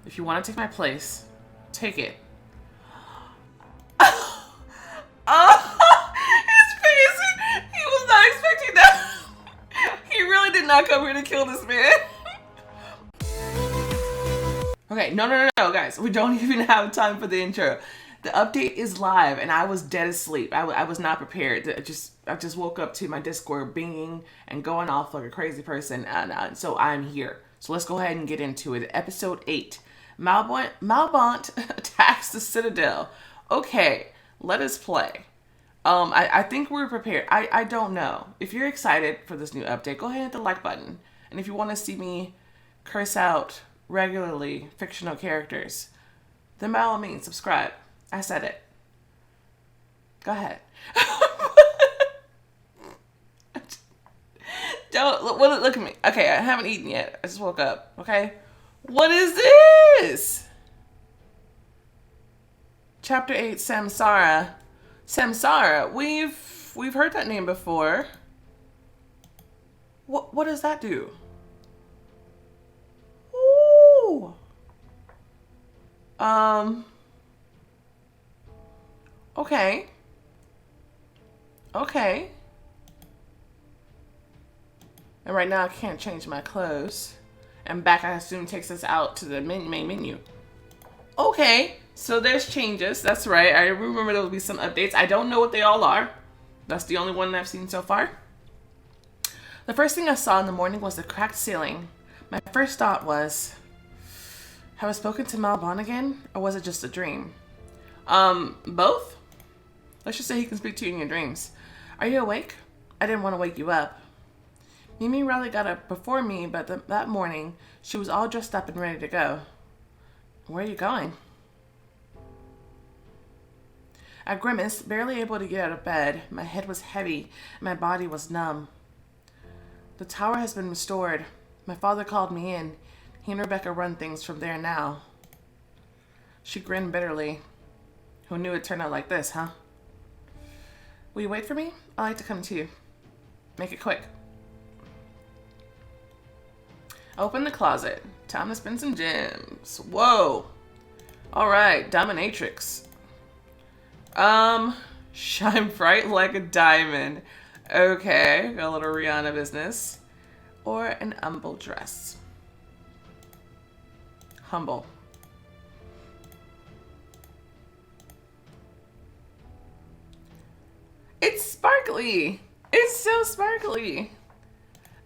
If you want to take my place, take it. His face! He was not expecting that. He really did not come here to kill this man. Okay, no, guys. We don't even have time for the intro. The update is live, and I was dead asleep. I was not prepared. I just woke up to my Discord binging and going off like a crazy person, and so I'm here. So let's go ahead and get into it. Episode 8. Malbont attacks the citadel. Okay, let us play. I think we're prepared. I don't know. If you're excited for this new update, go ahead and hit the like button. And if you want to see me curse out regularly fictional characters, then by all means, subscribe. I said it. Go ahead. Don't look at me. Okay, I haven't eaten yet. I just woke up. Okay, what is this? Chapter 8, Samsara. Samsara. We've heard that name before. What does that do? Ooh. Okay. Okay. And right now I can't change my clothes. And back, I assume, takes us out to the main menu. Okay, so there's changes. That's right. I remember there will be some updates. I don't know what they all are. That's the only one that I've seen so far. The first thing I saw in the morning was the cracked ceiling. My first thought was, have I spoken to Malbon again? Or was it just a dream? Both? Let's just say he can speak to you in your dreams. Are you awake? I didn't want to wake you up. Mimi Riley got up before me, but that morning, she was all dressed up and ready to go. Where are you going? I grimaced, barely able to get out of bed. My head was heavy, and my body was numb. The tower has been restored. My father called me in. He and Rebecca run things from there now. She grinned bitterly. Who knew it'd turn out like this, huh? Will you wait for me? I'd like to come too. Make it quick. Open the closet. Time to spend some gems. Whoa. Alright, dominatrix. Shine bright like a diamond. Okay, got a little Rihanna business. Or an humble dress. Humble. It's sparkly. It's so sparkly.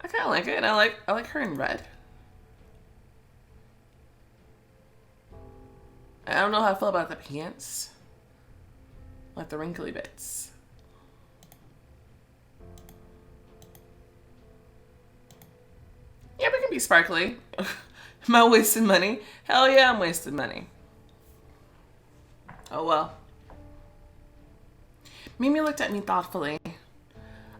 I kind of like it, and I like her in red. I don't know how I feel about the pants. Like the wrinkly bits. Yeah, but it can be sparkly. Am I wasting money? Hell yeah, I'm wasting money. Oh well. Mimi looked at me thoughtfully.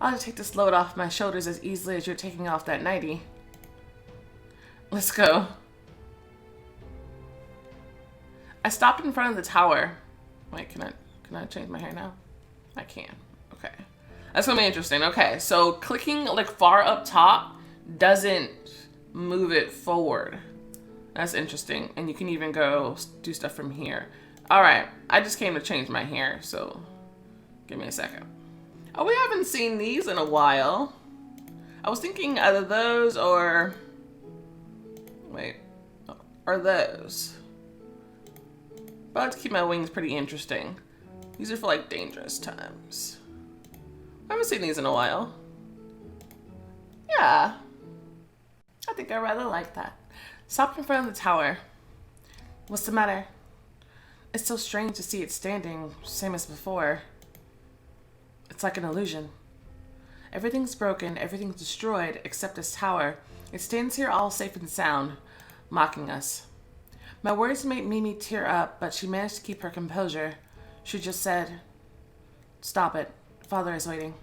I'll just take this load off my shoulders as easily as you're taking off that nightie. Let's go. I stopped in front of the tower. Wait, can I change my hair now? I can. Okay. That's gonna be interesting. Okay, so clicking like far up top doesn't move it forward. That's interesting. And you can even go do stuff from here. Alright, I just came to change my hair, so give me a second. Oh, we haven't seen these in a while. I was thinking either those or... Wait. Or those. But I like to keep my wings pretty interesting. These are for like dangerous times. I haven't seen these in a while. Yeah. I think I rather like that. Stopped in front of the tower. What's the matter? It's so strange to see it standing, same as before. It's like an illusion. Everything's broken, everything's destroyed, except this tower. It stands here all safe and sound, mocking us. My words made Mimi tear up, but she managed to keep her composure. She just said, "Stop it. Father is waiting."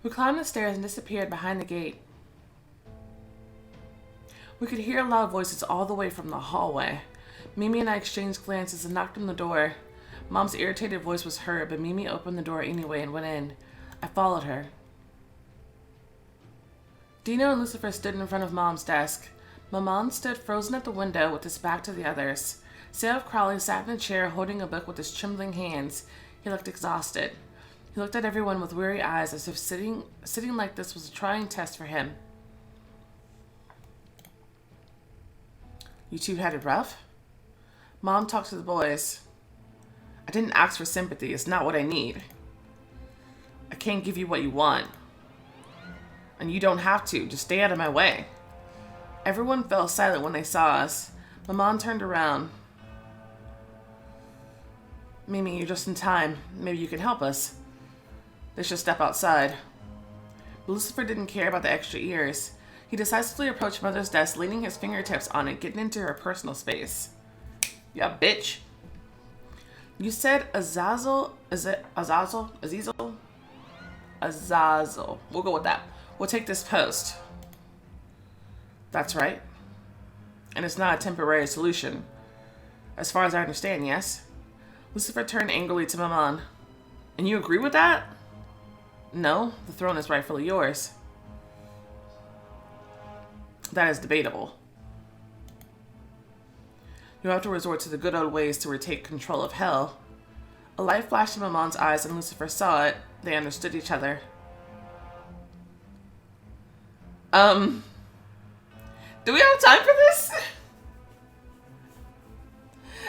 We climbed the stairs and disappeared behind the gate. We could hear loud voices all the way from the hallway. Mimi and I exchanged glances and knocked on the door. Mom's irritated voice was heard, but Mimi opened the door anyway and went in. I followed her. Dino and Lucifer stood in front of Mom's desk. Maman stood frozen at the window with his back to the others. Seraph Crowley sat in a chair holding a book with his trembling hands. He looked exhausted. He looked at everyone with weary eyes as if sitting like this was a trying test for him. You two had it rough? Mom talked to the boys. I didn't ask for sympathy. It's not what I need. I can't give you what you want. And you don't have to. Just stay out of my way. Everyone fell silent when they saw us. Maman turned around. Mimi, you're just in time. Maybe you can help us. They should step outside. But Lucifer didn't care about the extra ears. He decisively approached Mother's desk, leaning his fingertips on it, getting into her personal space. Yeah, bitch. You said Azazzle? Is it Azazzle? Azazzle? Azazzle. We'll go with that. We'll take this post. That's right. And it's not a temporary solution. As far as I understand, yes? Lucifer turned angrily to Maman. And you agree with that? No, the throne is rightfully yours. That is debatable. You have to resort to the good old ways to retake control of hell. A light flashed in Maman's eyes and Lucifer saw it. They understood each other. Do we have time for this?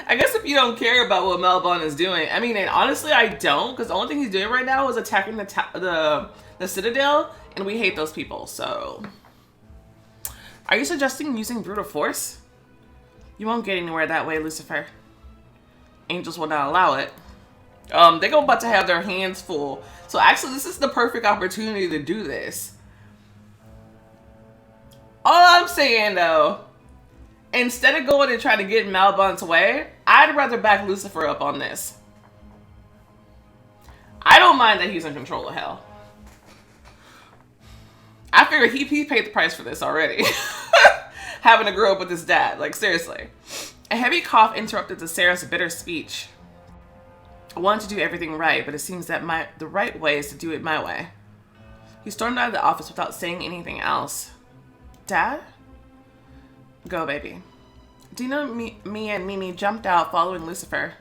I guess if you don't care about what Melbon is doing. I mean, and honestly, I don't, because the only thing he's doing right now is attacking the citadel, and we hate those people, so... Are you suggesting using brutal force? You won't get anywhere that way, Lucifer. Angels will not allow it. They're about to have their hands full. So actually, this is the perfect opportunity to do this. All I'm saying, though, instead of going and trying to get Malbon's way, I'd rather back Lucifer up on this. I don't mind that he's in control of hell. I figured he paid the price for this already. Having to grow up with his dad. Like, seriously. A heavy cough interrupted the Seraph's bitter speech. I wanted to do everything right, but it seems that the right way is to do it my way. He stormed out of the office without saying anything else. Dad? Go, baby. Dina, me, and Mimi jumped out, following Lucifer.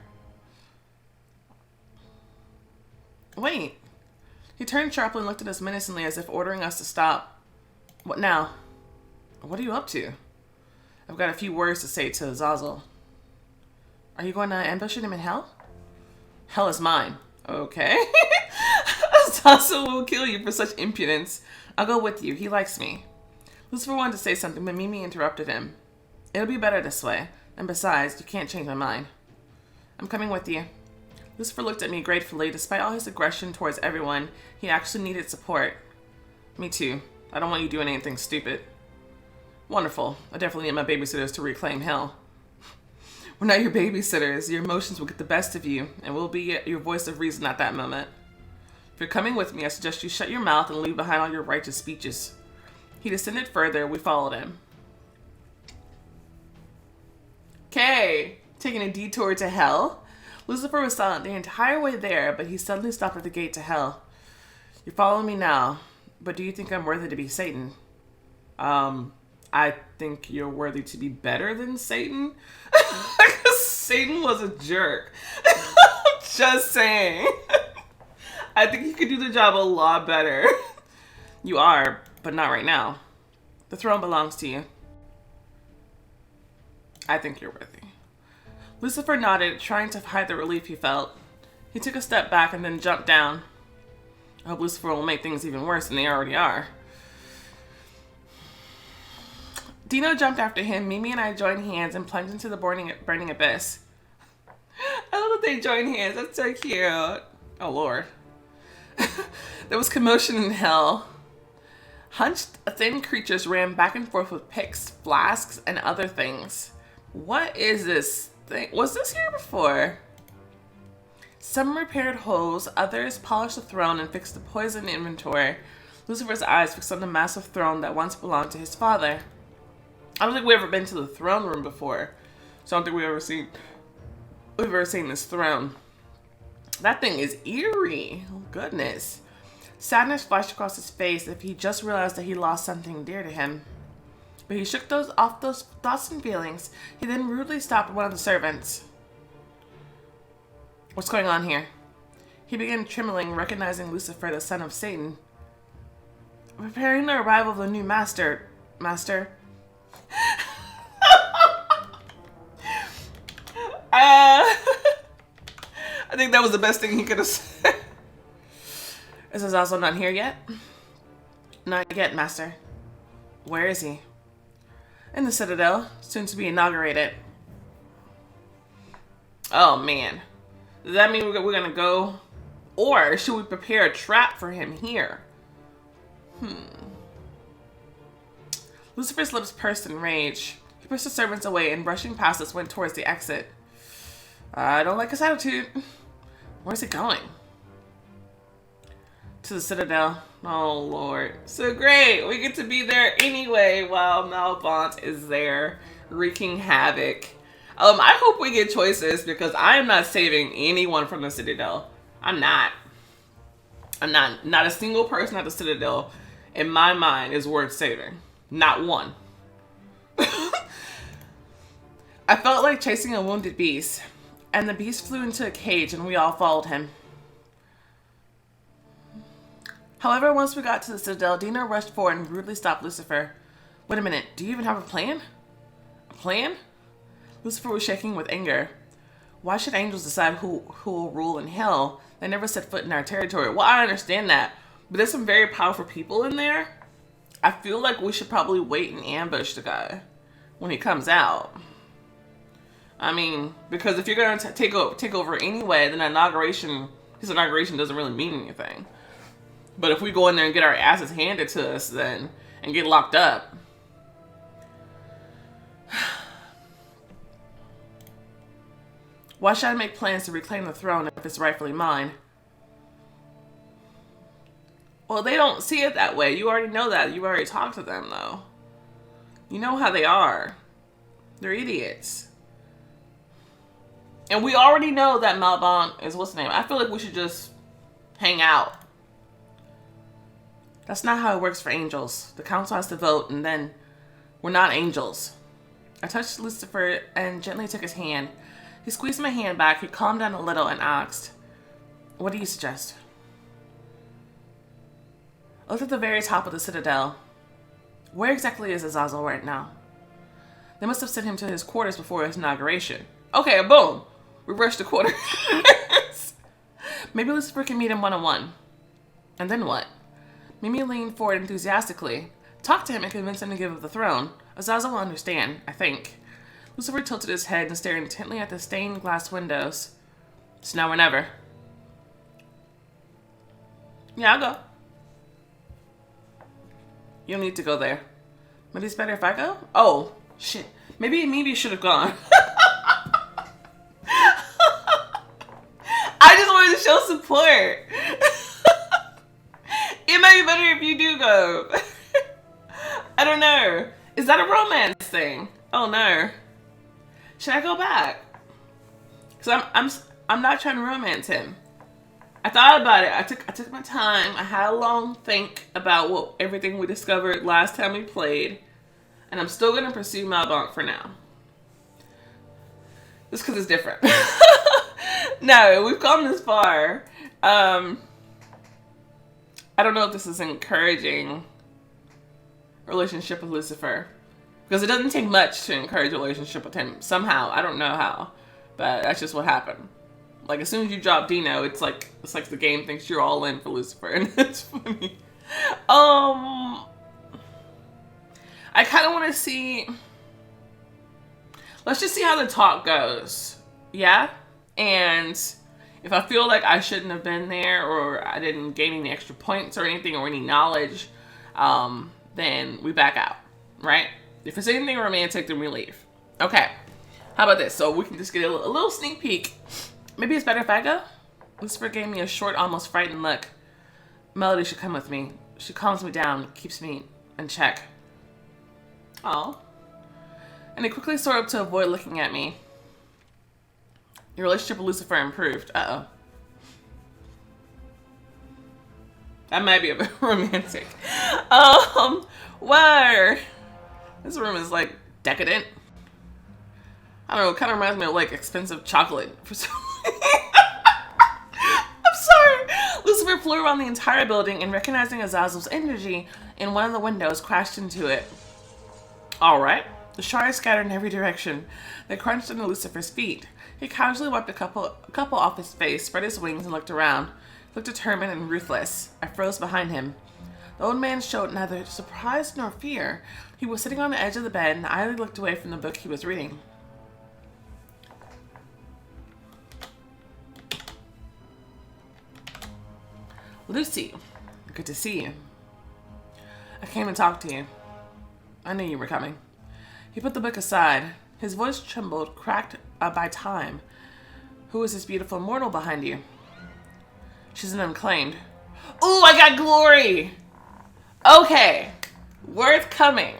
Wait. He turned sharply and looked at us menacingly as if ordering us to stop. What now? What are you up to? I've got a few words to say to Azazzle. Are you going to ambush him in hell? Hell is mine. Okay. Azazzle will kill you for such impudence. I'll go with you. He likes me. Lucifer wanted to say something, but Mimi interrupted him. It'll be better this way. And besides, you can't change my mind. I'm coming with you. Lucifer looked at me gratefully. Despite all his aggression towards everyone, he actually needed support. Me too. I don't want you doing anything stupid. Wonderful. I definitely need my babysitters to reclaim hell. We're not your babysitters. Your emotions will get the best of you, and we'll be your voice of reason at that moment. If you're coming with me, I suggest you shut your mouth and leave behind all your righteous speeches. He descended further. We followed him. Okay. Taking a detour to hell. Lucifer was silent the entire way there, but he suddenly stopped at the gate to hell. You're following me now, but do you think I'm worthy to be Satan? I think you're worthy to be better than Satan. Because Satan was a jerk. Just saying. I think you could do the job a lot better. You are, but not right now. The throne belongs to you. I think you're worthy. Lucifer nodded, trying to hide the relief he felt. He took a step back and then jumped down. I hope Lucifer will make things even worse than they already are. Dino jumped after him. Mimi and I joined hands and plunged into the burning abyss. I love that they joined hands. That's so cute. Oh, Lord. There was commotion in hell. Hunched, thin creatures ran back and forth with picks, flasks, and other things. What is this thing? Was this here before? Some repaired holes, others polished the throne and fixed the poison inventory. Lucifer's eyes fixed on the massive throne that once belonged to his father. I don't think we've ever been to the throne room before, so I don't think we've ever seen this throne. That thing is eerie. Oh, goodness. Sadness flashed across his face if he just realized that he lost something dear to him. But he shook off those thoughts and feelings. He then rudely stopped one of the servants. What's going on here? He began trembling, recognizing Lucifer, the son of Satan. Preparing the arrival of the new master. Master? I think that was the best thing he could have said. Is Azazzle not here yet? Not yet, master. Where is he? In the citadel, soon to be inaugurated. Oh man. Does that mean we're gonna go? Or should we prepare a trap for him here? Lucifer's lips pursed in rage. He pushed the servants away and brushing past us went towards the exit. I don't like his attitude. Where's he going? To the citadel. Oh lord. So great. We get to be there anyway while Malbont is there wreaking havoc. I hope we get choices because I am not saving anyone from the citadel. I'm not. Not a single person at the citadel in my mind is worth saving. Not one. I felt like chasing a wounded beast, and the beast flew into a cage and we all followed him. However, once we got to the citadel, Dino rushed forward and rudely stopped Lucifer. Wait a minute, do you even have a plan? A plan? Lucifer was shaking with anger. Why should angels decide who will rule in hell? They never set foot in our territory. Well, I understand that, but there's some very powerful people in there. I feel like we should probably wait and ambush the guy when he comes out. I mean, because if you're going to take over anyway, then his inauguration doesn't really mean anything. But if we go in there and get our asses handed to us then and get locked up. Why should I make plans to reclaim the throne if it's rightfully mine? Well, they don't see it that way. You already know that. You've already talked to them, though. You know how they are. They're idiots. And we already know that Malbon is what's the name. I feel like we should just hang out. That's not how it works for angels. The council has to vote, and then we're not angels. I touched Lucifer and gently took his hand. He squeezed my hand back. He calmed down a little and asked, "What do you suggest?" I looked at the very top of the citadel. Where exactly is Azazzle right now? They must have sent him to his quarters before his inauguration. Okay, boom. We rushed the quarters. Maybe Lucifer can meet him one-on-one. And then what? Mimi leaned forward enthusiastically. Talk to him and convince him to give up the throne. Azazzle will understand, I think. Lucifer tilted his head and stared intently at the stained glass windows. It's now or never. Yeah, I'll go. You don't need to go there. Maybe it's better if I go? Oh, shit. Maybe you should have gone. I just wanted to show support. It might be better if you do go. I don't know. Is that a romance thing? Oh no. Should I go back? Cause I'm not trying to romance him. I thought about it. I took my time. I had a long think about everything we discovered last time we played, and I'm still gonna pursue Malbonk for now. Just because it's different. No, we've come this far. I don't know if this is encouraging relationship with Lucifer, because it doesn't take much to encourage a relationship with him. Somehow, I don't know how, but that's just what happened. Like, as soon as you drop Dino, it's like the game thinks you're all in for Lucifer, and it's funny. I kind of want to see. Let's just see how the talk goes. Yeah? And if I feel like I shouldn't have been there, or I didn't gain any extra points or anything, or any knowledge, then we back out, right? If it's anything romantic, then we leave. Okay. How about this? So we can just get a little sneak peek. Maybe it's better if I go? Lucifer gave me a short, almost frightened look. Melody should come with me. She calms me down, keeps me in check. Oh. And he quickly soared up to avoid looking at me. Your relationship with Lucifer improved. Uh-oh. That might be a bit romantic. Where? This room is like decadent. I don't know, it kind of reminds me of like expensive chocolate for some I'm sorry. Lucifer flew around the entire building and recognizing Azazzle's energy in one of the windows, crashed into it. Alright. The shards scattered in every direction. They crunched under Lucifer's feet. He casually wiped a couple off his face, spread his wings, and looked around. He looked determined and ruthless. I froze behind him. The old man showed neither surprise nor fear. He was sitting on the edge of the bed and idly looked away from the book he was reading. Lucy, good to see you. I came to talk to you. I knew you were coming. He put the book aside. His voice trembled, cracked by time. Who is this beautiful mortal behind you? She's an unclaimed. Ooh, I got glory! Okay. Worth coming.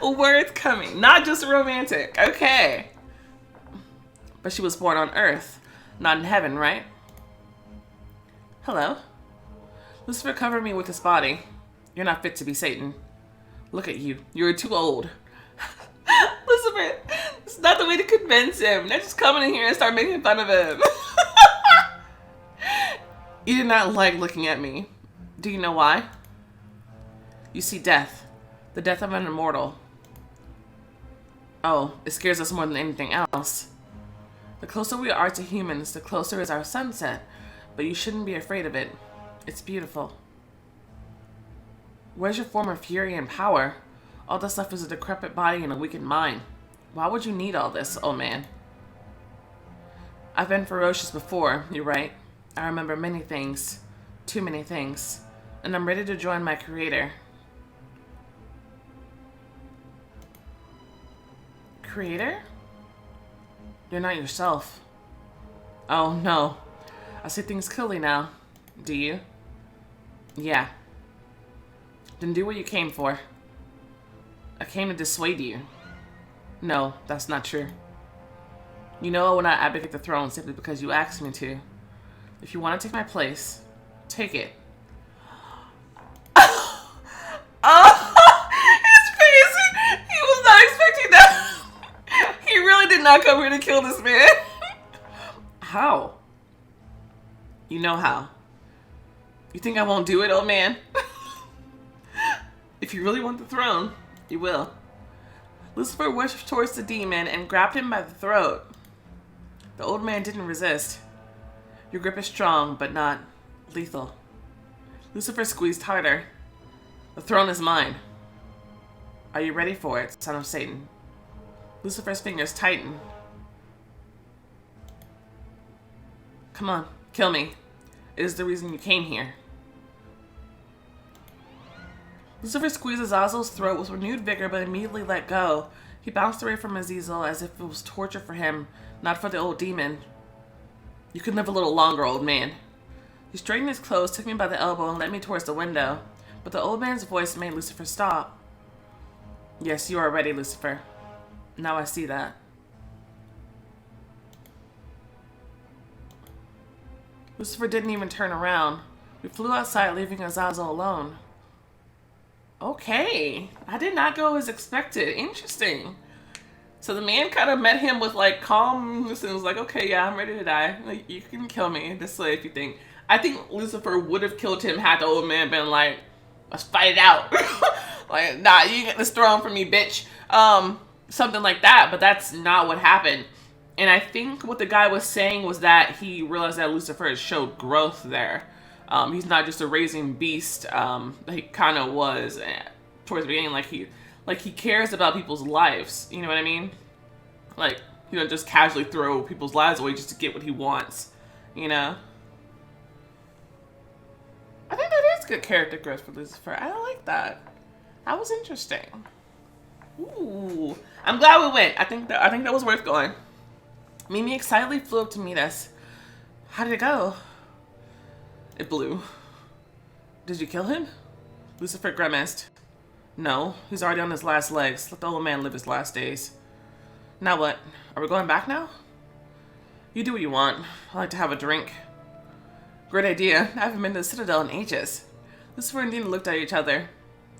Worth coming. Not just romantic. Okay. But she was born on Earth, not in heaven, right? Hello? Lucifer covered me with his body. You're not fit to be Satan. Look at you. You're too old. Lucifer, it's not the way to convince him. They're just coming in here and start making fun of him. You did not like looking at me. Do you know why? You see death. The death of an immortal. Oh, it scares us more than anything else. The closer we are to humans, the closer is our sunset. But you shouldn't be afraid of it. It's beautiful. Where's your former fury and power? All this stuff is a decrepit body and a weakened mind. Why would you need all this, old man? I've been ferocious before, you're right. I remember many things. Too many things. And I'm ready to join my creator. Creator? You're not yourself. Oh, no. I see things clearly now. Do you? Yeah. Then do what you came for. I came to dissuade you. No, that's not true. You know I will not abdicate the throne simply because you asked me to. If you want to take my place, take it. Oh, his face! He was not expecting that. He really did not come here to kill this man. How? You know how. You think I won't do it, old man? If you really want the throne, you will. Lucifer rushed towards the demon and grabbed him by the throat. The old man didn't resist. Your grip is strong, but not lethal. Lucifer squeezed harder. The throne is mine. Are you ready for it, son of Satan? Lucifer's fingers tightened. Come on, kill me. It is the reason you came here. Lucifer squeezed Azazzle's throat with renewed vigor, but immediately let go. He bounced away from Azazzle as if it was torture for him, not for the old demon. You can live a little longer, old man. He straightened his clothes, took me by the elbow, and led me towards the window. But the old man's voice made Lucifer stop. Yes, you are ready, Lucifer. Now I see that. Lucifer didn't even turn around. We flew outside, leaving Azazzle alone. Okay. I did not go as expected. Interesting. So the man kind of met him with like calmness and was like, okay, yeah, I'm ready to die. Like, you can kill me this way if you think. I think Lucifer would have killed him had the old man been like, let's fight it out. Like, nah, you get this throne from me, bitch. Something like that, but that's not what happened. And I think what the guy was saying was that he realized that Lucifer showed growth there. He's not just a raging beast. He kind of was towards the beginning, like he cares about people's lives. You know what I mean? Like, he don't just casually throw people's lives away just to get what he wants. You know? I think that is good character growth for Lucifer. I like that. That was interesting. Ooh, I'm glad we went. I think that was worth going. Mimi excitedly flew up to meet us. How did it go? It blew. Did you kill him? Lucifer grimaced. No, he's already on his last legs. Let the old man live his last days. Now what? Are we going back now? You do what you want. I like to have a drink. Great idea. I haven't been to the Citadel in ages. Lucifer and Dina looked at each other.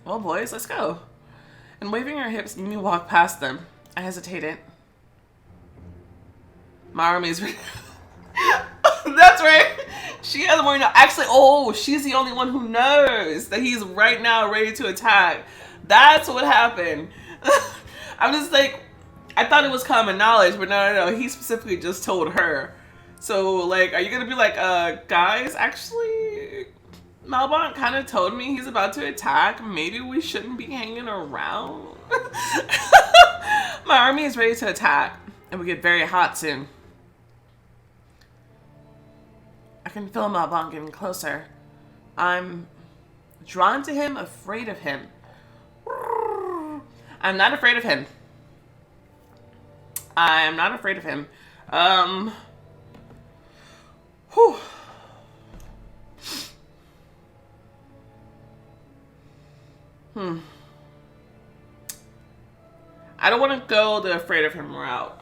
Well, boys, let's go. And waving her hips, Mimi walked past them. I hesitated. My army is ready. That's right. She has more. Actually, oh, she's the only one who knows that he's right now ready to attack. That's what happened. I'm just like, I thought it was common knowledge, but no. He specifically just told her. So, like, are you gonna be like, guys, actually, Malbon kind of told me he's about to attack. Maybe we shouldn't be hanging around. My army is ready to attack, and we get very hot soon. I can feel Malbon getting closer. I'm drawn to him, afraid of him. I'm not afraid of him. I am not afraid of him. Whew. I don't want to go the afraid of him route.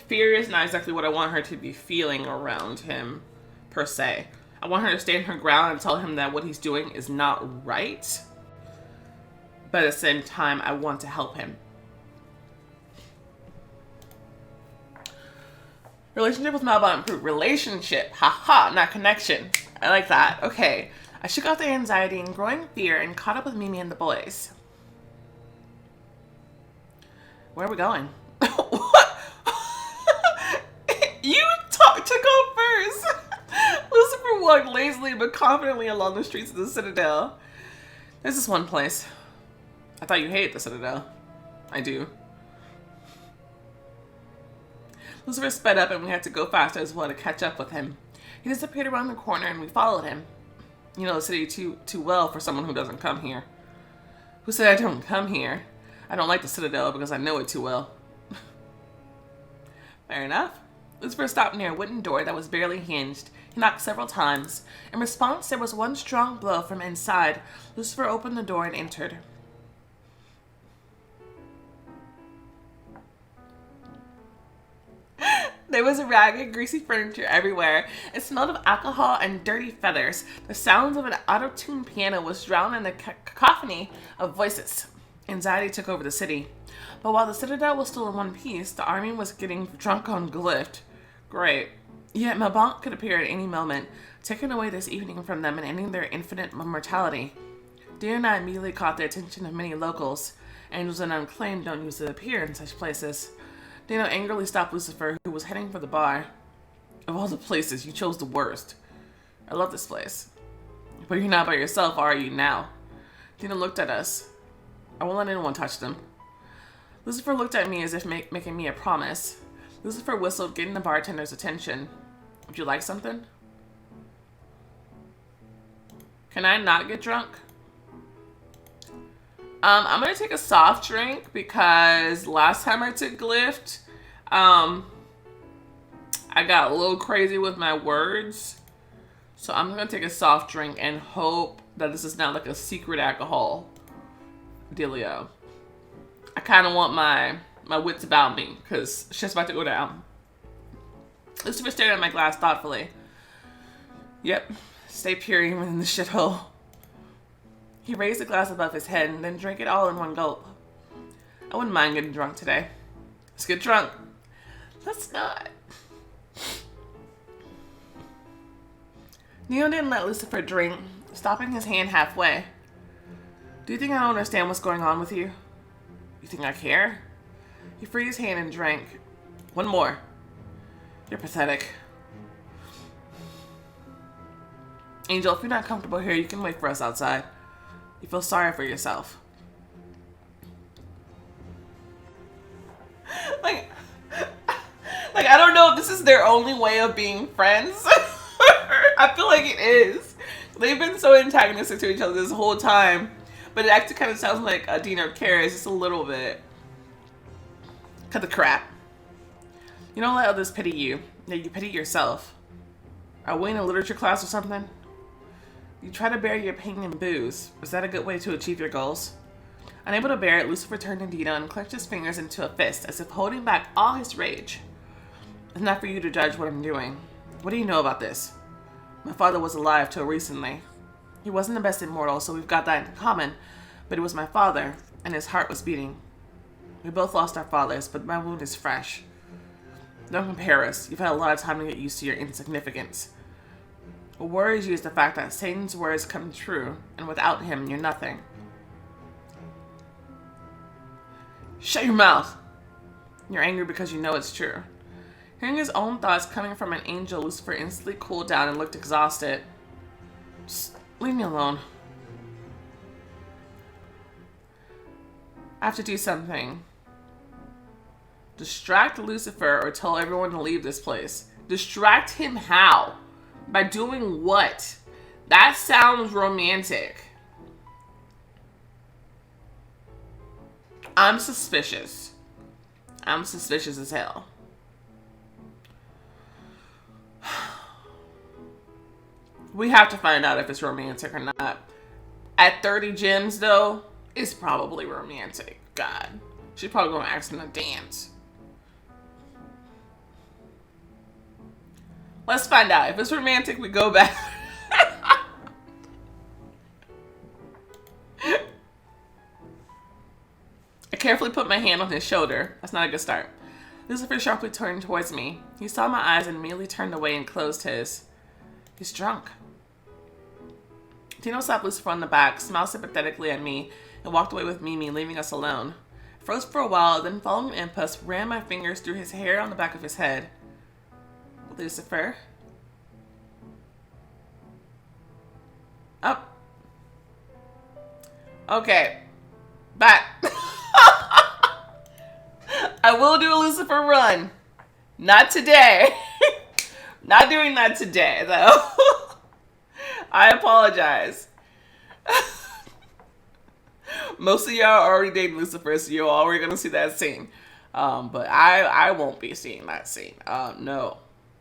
Fear is not exactly what I want her to be feeling around him, per se. I want her to stand her ground and tell him that what he's doing is not right. But at the same time, I want to help him. Relationship with Malbon improved. Relationship. Haha, not connection. I like that. Okay. I shook off the anxiety and growing fear and caught up with Mimi and the boys. Where are we going? What? You took off first. Lucifer walked lazily but confidently along the streets of the Citadel. There's this one place. I thought you hated the Citadel. I do. Lucifer sped up and we had to go faster as well to catch up with him. He disappeared around the corner and we followed him. You know the city too well for someone who doesn't come here. Who said I don't come here? I don't like the Citadel because I know it too well. Fair enough. Lucifer stopped near a wooden door that was barely hinged. He knocked several times. In response, there was one strong blow from inside. Lucifer opened the door and entered. There was ragged, greasy furniture everywhere. It smelled of alcohol and dirty feathers. The sounds of an out-of-tune piano was drowned in the cacophony of voices. Anxiety took over the city. But while the Citadel was still in one piece, the army was getting drunk on Glyph. Great. Yet Malbon could appear at any moment, taking away this evening from them and ending their infinite mortality. Dina and I immediately caught the attention of many locals. Angels and unclaimed don't usually appear in such places. Dino angrily stopped Lucifer, who was heading for the bar. Of all the places, you chose the worst. I love this place. But you're not by yourself, are you now? Dino looked at us. I won't let anyone touch them. Lucifer looked at me as if making me a promise. Lucifer whistled, getting the bartender's attention. Would you like something? Can I not get drunk? I'm gonna take a soft drink because last time I took Glyph, I got a little crazy with my words. So I'm gonna take a soft drink and hope that this is not like a secret alcohol dealio. I kind of want my wits about me because shit's about to go down. Lucifer stared at my glass thoughtfully. Yep, stay pure even in the shithole. He raised the glass above his head and then drank it all in one gulp. I wouldn't mind getting drunk today. Let's get drunk. Let's not. Neo didn't let Lucifer drink, stopping his hand halfway. Do you think I don't understand what's going on with you? You think I care? He freed his hand and drank. One more. You're pathetic. Angel, if you're not comfortable here, you can wait for us outside. You feel sorry for yourself. Like I don't know if this is their only way of being friends. I feel like it is. They've been so antagonistic to each other this whole time. But it actually kind of sounds like Dina cares just a little bit. Cut the crap. You don't let others pity you. Yeah, you pity yourself. Are we in a literature class or something? You try to bear your pain in booze. Is that a good way to achieve your goals? Unable to bear it, Lucifer turned to Dina and clenched his fingers into a fist, as if holding back all his rage. It's not for you to judge what I'm doing. What do you know about this? My father was alive till recently. He wasn't the best immortal, so we've got that in common, but it was my father. and his heart was beating. We both lost our fathers, but my wound is fresh. Don't compare us. You've had a lot of time to get used to your insignificance. What worries you is the fact that Satan's words come true, and without him, you're nothing. Shut your mouth! You're angry because you know it's true. Hearing his own thoughts coming from an angel, Lucifer instantly cooled down and looked exhausted. Just leave me alone. I have to do something. Distract Lucifer or tell everyone to leave this place. Distract him how? By doing what? That sounds romantic. I'm suspicious. I'm suspicious as hell. We have to find out if it's romantic or not. At 30 gems, though, it's probably romantic. God. She's probably going to ask him to dance. Let's find out. If it's romantic, we go back. I carefully put my hand on his shoulder. That's not a good start. Lucifer sharply turned towards me. He saw my eyes and immediately turned away and closed his. He's drunk. Tino slapped Lucifer on the back, smiled sympathetically at me, and walked away with Mimi, leaving us alone. I froze for a while, then following an impulse, ran my fingers through his hair on the back of his head. Lucifer? Up. Okay. Back. I will do a Lucifer run. Not today. Not doing that today, though. I apologize. Most of y'all are already dating Lucifer, so you're already going to see that scene. But I won't be seeing that scene. No.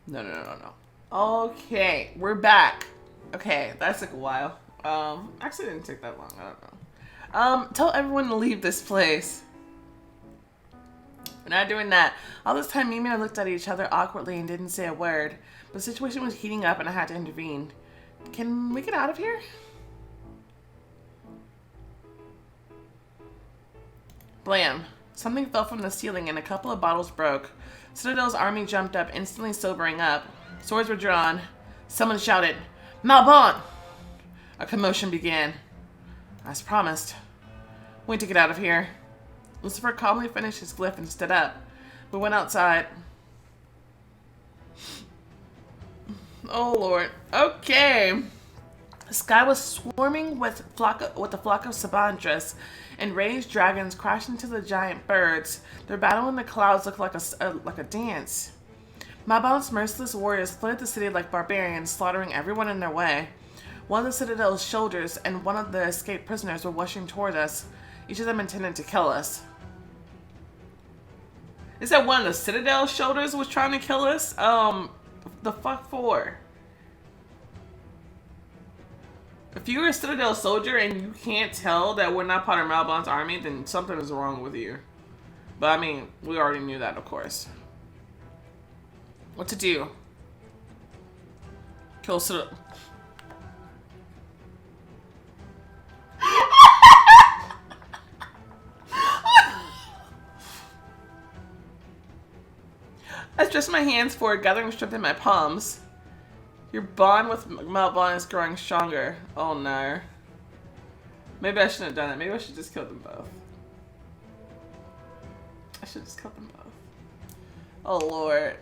No. Okay, we're back. Okay, that took a while. Actually, it didn't take that long. I don't know. Tell everyone to leave this place. We're not doing that. All this time, Mimi and I looked at each other awkwardly and didn't say a word. But the situation was heating up and I had to intervene. Can we get out of here? Blam. Something fell from the ceiling and a couple of bottles broke. Citadel's army jumped up, instantly sobering up. Swords were drawn. Someone shouted, "Malbon!" A commotion began. As promised. We need to get out of here. Lucifer calmly finished his glyph and stood up. We went outside. Oh, Lord. Okay. The sky was swarming with a flock of sabandras, and raised dragons crashed into the giant birds. Their battle in the clouds looked like a dance. Malbon's merciless warriors flooded the city like barbarians, slaughtering everyone in their way. One of the citadel's soldiers and one of the escaped prisoners were rushing toward us. Each of them intended to kill us. Is that one of the citadel shoulders was trying to kill us? The fuck for? If you're a citadel soldier and you can't tell that we're not part of Malbon's army, then something is wrong with you. But I mean, we already knew that, of course. What to do? Kill citadel. I stretched my hands forward, gathering strength in my palms. Your bond with Malbon is growing stronger. Oh no. Maybe I shouldn't have done it. Maybe I should just kill them both. I should just kill them both. Oh Lord.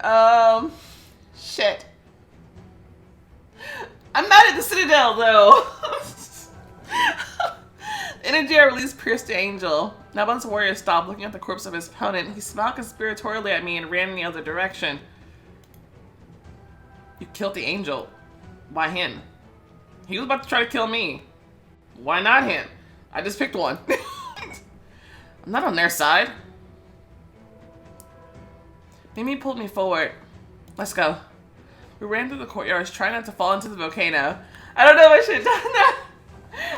Shit. I'm mad at the Citadel though. The energy I released pierced the angel. Malbon's warrior stopped, looking at the corpse of his opponent. He smiled conspiratorially at me and ran in the other direction. You killed the angel. Why him? He was about to try to kill me. Why not him? I just picked one. I'm not on their side. Mimi pulled me forward. Let's go. We ran through the courtyards, trying not to fall into the volcano. I don't know if I should have done that.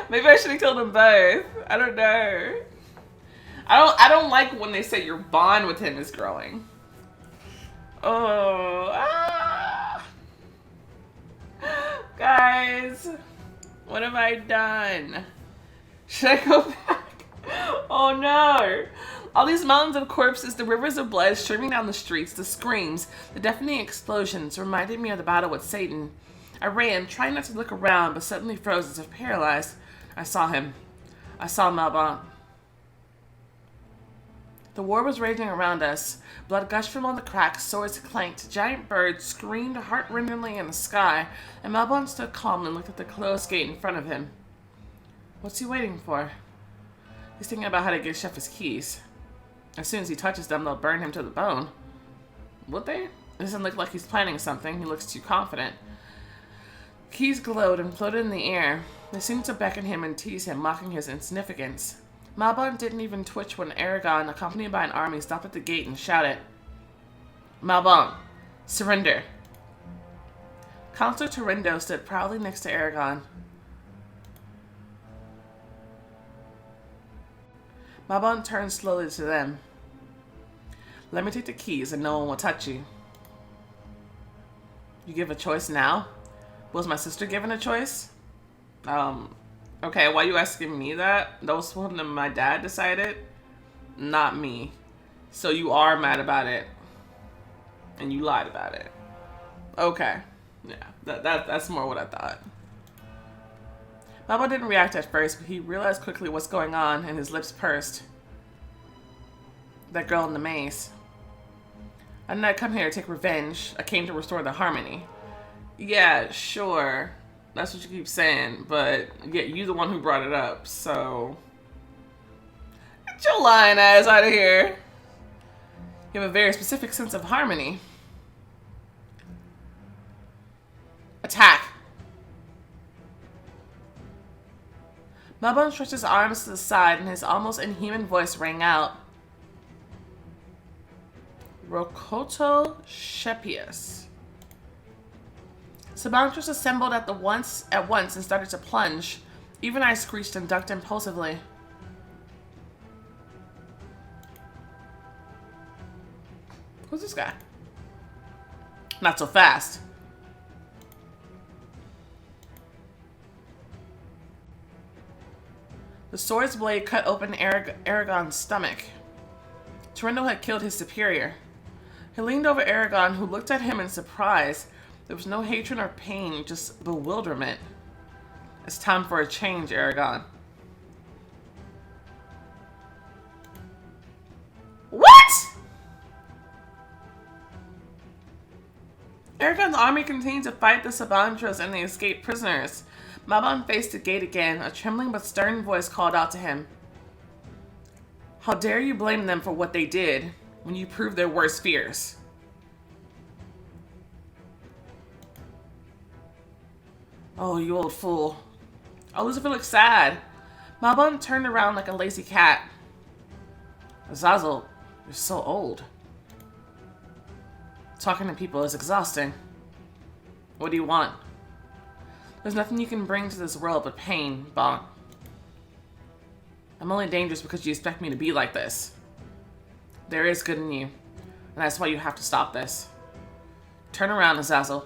Maybe I should have killed them both. I don't know. I don't like when they say your bond with him is growing. Oh, guys, what have I done? Should I go back? Oh no! All these mountains of corpses, the rivers of blood streaming down the streets, the screams, the deafening explosions reminded me of the battle with Satan. I ran, trying not to look around, but suddenly froze as if paralyzed. I saw him. I saw Malbon. The war was raging around us. Blood gushed from all the cracks, swords clanked, giant birds screamed heart-rendingly in the sky, and Malbon stood calm and looked at the closed gate in front of him. What's he waiting for? He's thinking about how to give Chef his keys. As soon as he touches them, they'll burn him to the bone. Would they? It doesn't look like he's planning something. He looks too confident. Keys glowed and floated in the air. They seemed to beckon him and tease him, mocking his insignificance. Malbon didn't even twitch when Aragon, accompanied by an army, stopped at the gate and shouted, Malbon, surrender. Counselor Torindo stood proudly next to Aragon. Malbon turned slowly to them. Let me take the keys and no one will touch you. You give a choice now? Was my sister given a choice? Okay, why are you asking me that? That was something my dad decided, not me. So you are mad about it, and you lied about it. Okay, yeah, that's more what I thought. Malbon didn't react at first, but he realized quickly what's going on, and his lips pursed. That girl in the maze. I did not come here to take revenge. I came to restore the harmony. Yeah, sure. That's what you keep saying, but yet you the one who brought it up, so... Get your lying ass out of here. You have a very specific sense of harmony. Attack. Malbon stretched his arms to the side and his almost inhuman voice rang out. Rokoto Shepius. Sabantrus assembled at once and started to plunge. Even I screeched and ducked impulsively. Who's this guy? Not so fast. The sword's blade cut open Aragon's stomach. Torindo had killed his superior. He leaned over Aragon, who looked at him in surprise. There was no hatred or pain, just bewilderment. It's time for a change, Aragon. What? Aragon's army continued to fight the Sabantros and the escaped prisoners. Malbon faced the gate again. A trembling but stern voice called out to him. How dare you blame them for what they did when you proved their worst fears? Oh, you old fool. Elizabeth looked sad. Malbon turned around like a lazy cat. Azazzle, you're so old. Talking to people is exhausting. What do you want? There's nothing you can bring to this world but pain, Bon. I'm only dangerous because you expect me to be like this. There is good in you, and that's why you have to stop this. Turn around, Azazzle.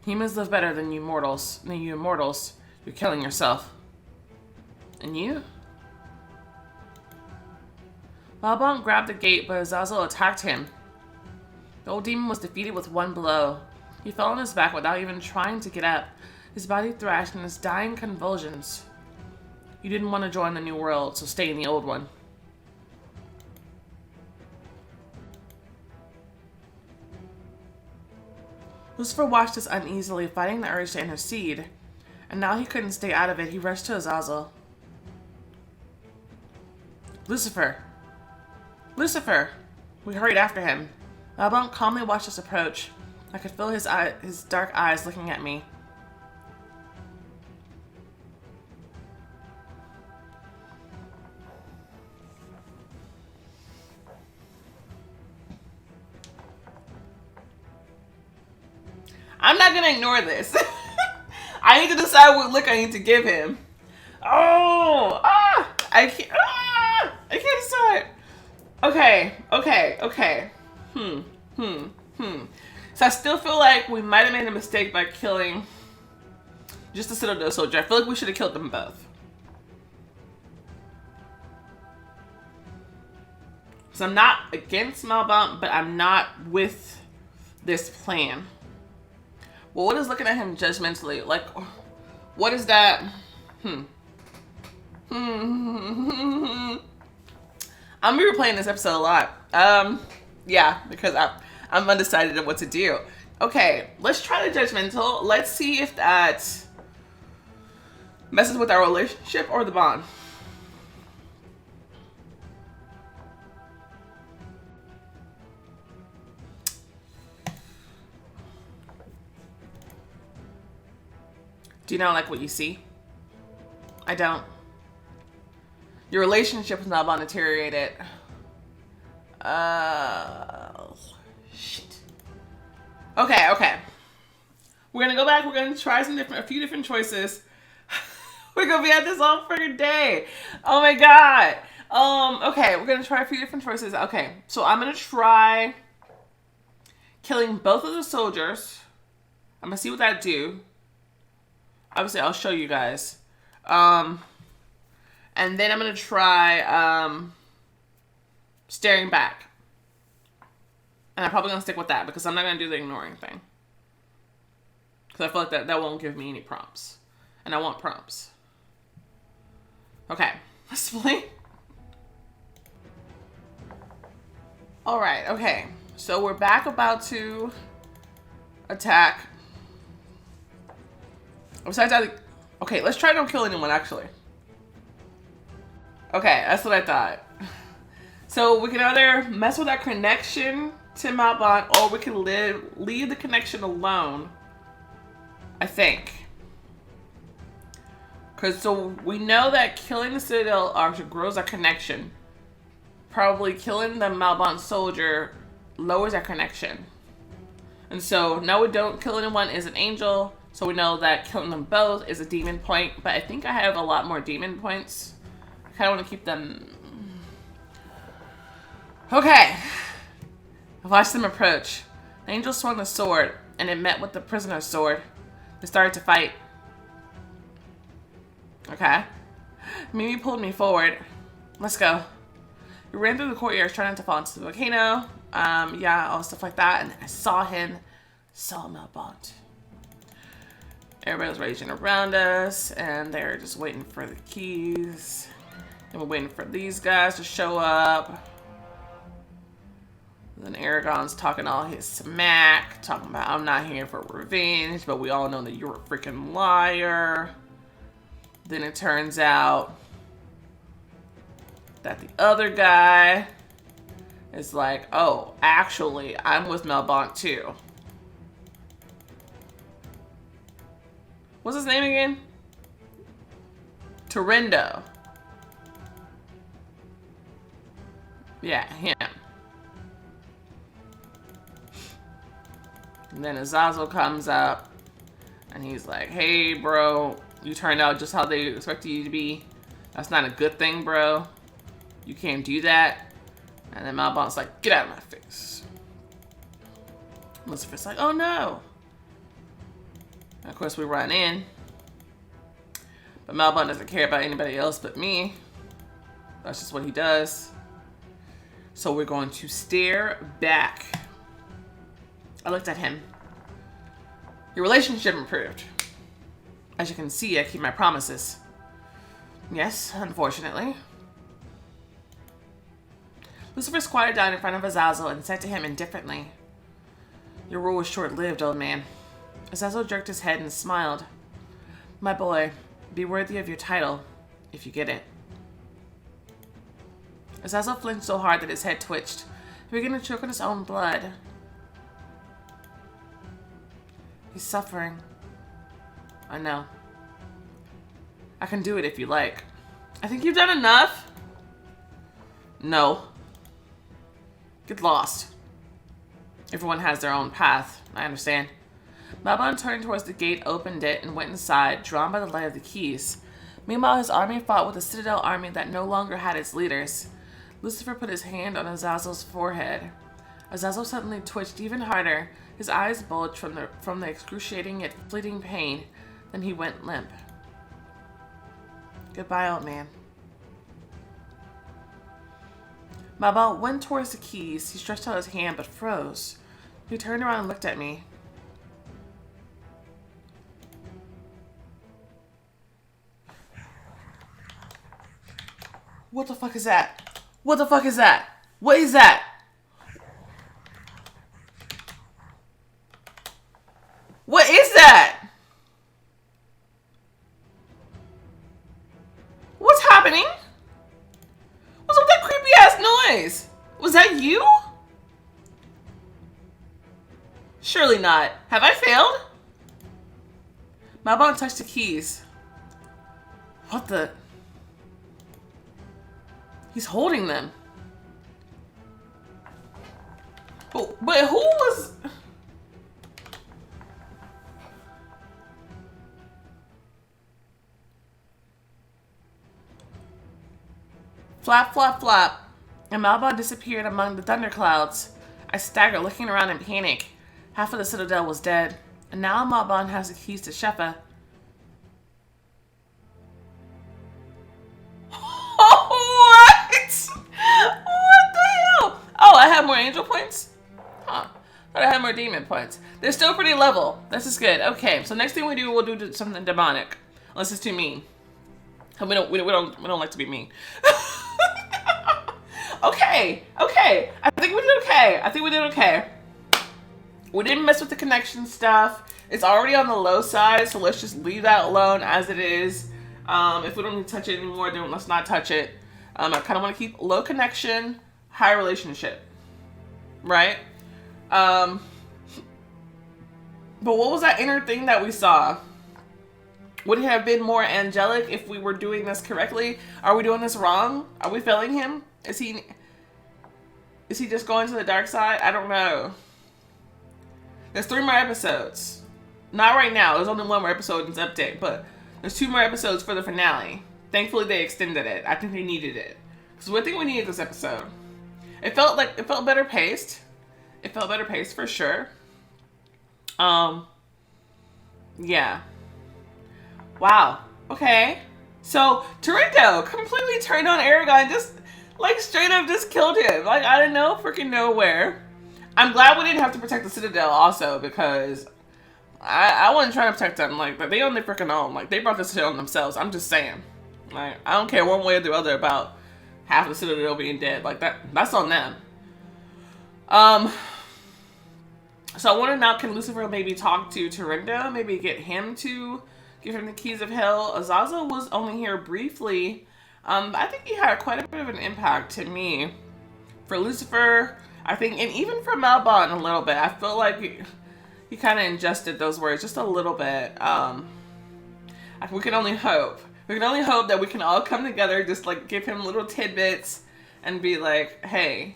Humans live better than you mortals. You're killing yourself. And you? Malbon grabbed the gate, but Azazzle attacked him. The old demon was defeated with one blow. He fell on his back without even trying to get up. His body thrashed in his dying convulsions. You didn't want to join the new world, so stay in the old one. Lucifer watched us uneasily, fighting the urge to intercede. And now he couldn't stay out of it. He rushed to Azazzle. Lucifer! Lucifer! We hurried after him. Malbon calmly watched us approach. I could feel his dark eyes looking at me. I'm not gonna ignore this. I need to decide what look I need to give him. Oh! I can't decide. Okay. So I still feel like we might have made a mistake by killing just the Citadel soldier. I feel like we should have killed them both. So I'm not against Malbon, but I'm not with this plan. Well, what is looking at him judgmentally? Like, what is that? I'm gonna be replaying this episode a lot. Yeah, because I'm undecided on what to do. Okay, let's try the judgmental. Let's see if that messes with our relationship or the bond. Do you not like what you see? I don't. Your relationship is not bond deteriorated. Shit. Okay. We're gonna go back. We're gonna try a few different choices. We're gonna be at this all freaking day. Oh my god. Okay, we're gonna try a few different choices. Okay, so I'm gonna try killing both of the soldiers. I'm gonna see what that do. Obviously, I'll show you guys. And then I'm gonna try staring back. And I'm probably gonna stick with that because I'm not gonna do the ignoring thing. Because I feel like that won't give me any prompts. And I want prompts. Okay, let's play. Alright, okay. So we're back about to attack. Besides that, okay, let's try don't kill anyone actually. Okay, that's what I thought. So we can either mess with our connection to Malbon or we can leave the connection alone. I think. Because so we know that killing the citadel actually grows our connection. Probably killing the Malbon soldier lowers our connection. And so no, we don't kill anyone is an angel. So we know that killing them both is a demon point. But I think I have a lot more demon points. I kind of want to keep them. Okay. I watched them approach. The angel swung the sword and it met with the prisoner's sword. They started to fight. Okay. Mimi pulled me forward. Let's go. We ran through the courtyard trying not to fall into the volcano. Yeah, all stuff like that. And then I saw Malbon. Everybody was raging around us, and they're just waiting for the keys. And we're waiting for these guys to show up. Then Aragon's talking all his smack, talking about I'm not here for revenge, but we all know that you're a freaking liar. Then it turns out that the other guy is like, oh, actually, I'm with Malbon too. What's his name again? Torrendo. Yeah, him. And then Azazzle comes up and he's like, hey, bro, you turned out just how they expected you to be. That's not a good thing, bro. You can't do that. And then Malbon's like, get out of my face. Lucifer's like, oh no. And of course we run in. But Malbon doesn't care about anybody else but me. That's just what he does. So we're going to stare back. I looked at him. Your relationship improved. As you can see, I keep my promises. Yes, unfortunately. Lucifer squatted down in front of Azazzle and said to him indifferently, your rule was short-lived, old man. Azazzle jerked his head and smiled. My boy, be worthy of your title, if you get it. Azazzle flinched so hard that his head twitched. He began to choke on his own blood. He's suffering. I know. I can do it if you like. I think you've done enough. No. Get lost. Everyone has their own path. I understand. Malbon turned towards the gate, opened it, and went inside, drawn by the light of the keys. Meanwhile, his army fought with a citadel army that no longer had its leaders. Lucifer put his hand on Azazzle's forehead. Azazzle suddenly twitched even harder. His eyes bulged from the excruciating yet fleeting pain. Then he went limp. Goodbye, old man. Malbon went towards the keys. He stretched out his hand but froze. He turned around and looked at me. What the fuck is that? What the fuck is that? What is that? What is that? What's happening? What's up with that creepy ass noise? Was that you? Surely not. Have I failed? Malbon touched the keys. What the? He's holding them. But who was... Flap, flap, flap. And Malbon disappeared among the thunderclouds. I staggered, looking around in panic. Half of the citadel was dead. And now Malbon has the keys to Shefa. What? What the hell? Oh, I have more angel points? Huh. Thought I had more demon points. They're still pretty level. This is good. Okay, so next thing we do, we'll do something demonic. Unless it's too mean. We don't like to be mean. Okay. I think we did okay. We didn't mess with the connection stuff. It's already on the low side, so let's just leave that alone as it is. If we don't need to touch it anymore, then let's not touch it. I kind of want to keep low connection, high relationship. Right? But what was that inner thing that we saw? Would it have been more angelic if we were doing this correctly? Are we doing this wrong? Are we failing him? Is he just going to the dark side? I don't know. There's 3 more episodes. Not right now. There's only 1 more episode in this update, but there's 2 more episodes for the finale. Thankfully, they extended it. I think they needed it. Because I think we needed this episode. It felt better paced. It felt better paced for sure. Yeah. Wow. Okay. So Tarindo completely turned on Aragon, just like straight up just killed him. Like out of freaking nowhere. I'm glad we didn't have to protect the Citadel also, because I wasn't trying to protect them. Like they own their freaking own. Like they brought this shit on themselves. I'm just saying. Like I don't care one way or the other about half of the Citadel being dead. Like that's on them. So I wonder now, can Lucifer maybe talk to Tarindo? Maybe get him to give him the keys of hell? Azazzle was only here briefly. I think he had quite a bit of an impact to me. For Lucifer, I think, and even for Malbon a little bit. I feel like he kind of ingested those words just a little bit. We can only hope. We can only hope that we can all come together, just like give him little tidbits and be like, hey,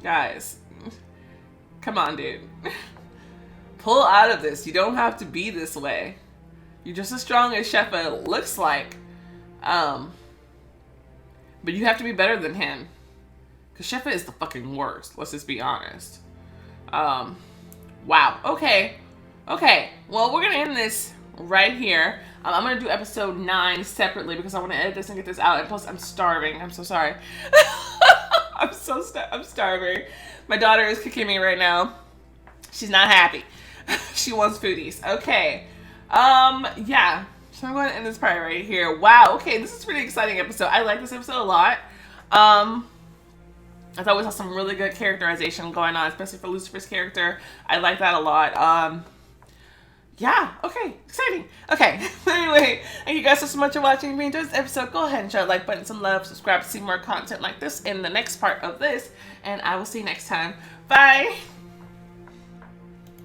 guys, come on, dude. Pull out of this. You don't have to be this way. You're just as strong as Shefa looks like. But you have to be better than him. Because Shefa is the fucking worst. Let's just be honest. Wow. Okay. Okay. Well, we're going to end this right here. I'm going to do episode 9 separately because I want to edit this and get this out. And plus, I'm starving. I'm so sorry. I'm starving. My daughter is kicking me right now. She's not happy. She wants foodies. Okay. Yeah. So I'm going to end this part right here. Wow. Okay. This is a pretty exciting episode. I like this episode a lot. I thought we saw some really good characterization going on, especially for Lucifer's character. I like that a lot. Yeah. Okay. Exciting. Okay. Anyway, thank you guys so much for watching. If you enjoyed this episode, go ahead and show a like button, some love, subscribe to see more content like this in the next part of this, and I will see you next time. Bye.